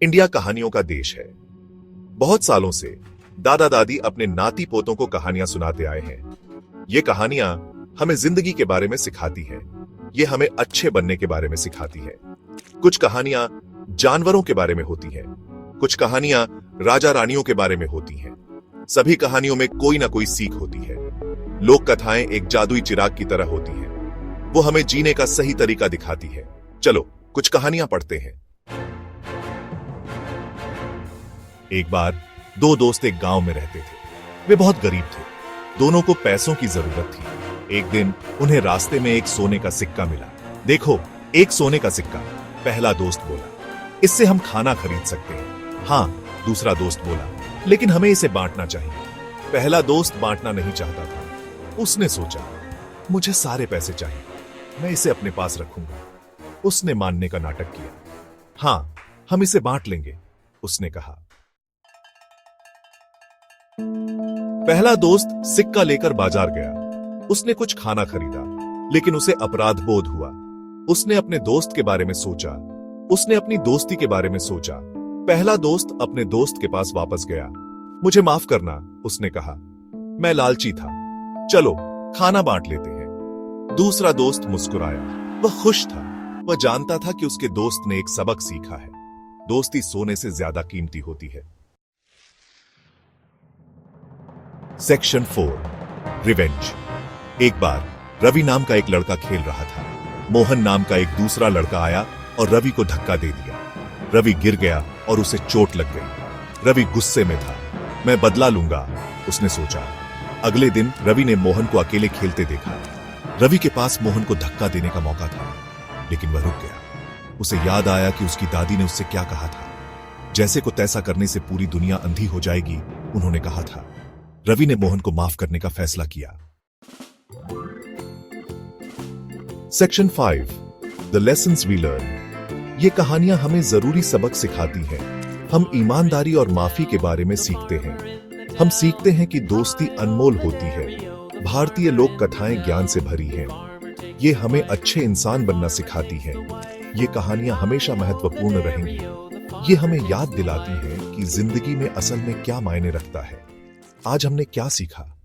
India कहानियों का देश है। बहुत सालों से दादा दादी अपने नाती पोतों को कहानियां सुनाते आए हैं। ये कहानियां हमें जिंदगी के बारे में सिखाती हैं। ये हमें अच्छे बनने के बारे में सिखाती है। कुछ कहानियां जानवरों के बारे में होती हैं, कुछ कहानियां राजा रानियों के बारे में होती हैं। सभी कहानियों में कोई ना कोई सीख होती है। लोक कथाएं एक जादुई चिराग की तरह होती हैं। वो हमें जीने का सही तरीका दिखाती है। चलो कुछ कहानियां पढ़ते हैं। एक बार दो दोस्त एक गांव में रहते थे। वे बहुत गरीब थे। दोनों को पैसों की जरूरत थी। एक दिन उन्हें रास्ते में एक सोने का सिक्का मिला। देखो, एक सोने का सिक्का, पहला दोस्त बोला। इससे हम खाना खरीद सकते हैं। हाँ, दूसरा दोस्त बोला, लेकिन हमें इसे बांटना चाहिए। पहला दोस्त बांटना नहीं चाहता था। उसने सोचा, मुझे सारे पैसे चाहिए, मैं इसे अपने पास रखूंगा। उसने मानने का नाटक किया। हाँ, हम इसे बांट लेंगे, उसने कहा। पहला दोस्त सिक्का लेकर बाजार गया। उसने कुछ खाना खरीदा, लेकिन उसे अपराध बोध हुआ। उसने अपने दोस्त के बारे में सोचा। उसने अपनी दोस्ती के बारे में सोचा। पहला दोस्त अपने दोस्त के पास वापस गया। मुझे माफ करना, उसने कहा, मैं लालची था। चलो खाना बांट लेते हैं। दूसरा दोस्त मुस्कुराया। वह खुश था। वह जानता था कि उसके दोस्त ने एक सबक सीखा है। दोस्ती सोने से ज्यादा कीमती होती है। Section 4, revenge. एक बार रवि नाम का एक लड़का खेल रहा था। मोहन नाम का एक दूसरा लड़का आया और रवि को धक्का दे दिया। रवि गिर गया और उसे चोट लग गई। रवि गुस्से में था। मैं बदला लूंगा, उसने सोचा। अगले दिन रवि ने मोहन को अकेले खेलते देखा। रवि के पास मोहन को धक्का देने का मौका था, लेकिन वह रुक गया। उसे याद आया कि उसकी दादी ने उससे क्या कहा था। जैसे को तैसा करने से पूरी दुनिया अंधी हो जाएगी, उन्होंने कहा था। रवि ने मोहन को माफ करने का फैसला किया। Section 5, the lessons we learn. ये कहानियां हमें जरूरी सबक सिखाती हैं। हम ईमानदारी और माफी के बारे में सीखते हैं। हम सीखते हैं कि दोस्ती अनमोल होती है। भारतीय लोक कथाएं ज्ञान से भरी हैं। ये हमें अच्छे इंसान बनना सिखाती हैं। ये कहानियां हमेशा महत्वपूर्ण रहेंगी। ये हमें याद दिलाती हैं कि जिंदगी में असल में क्या मायने रखता है। आज हमने क्या सीखा?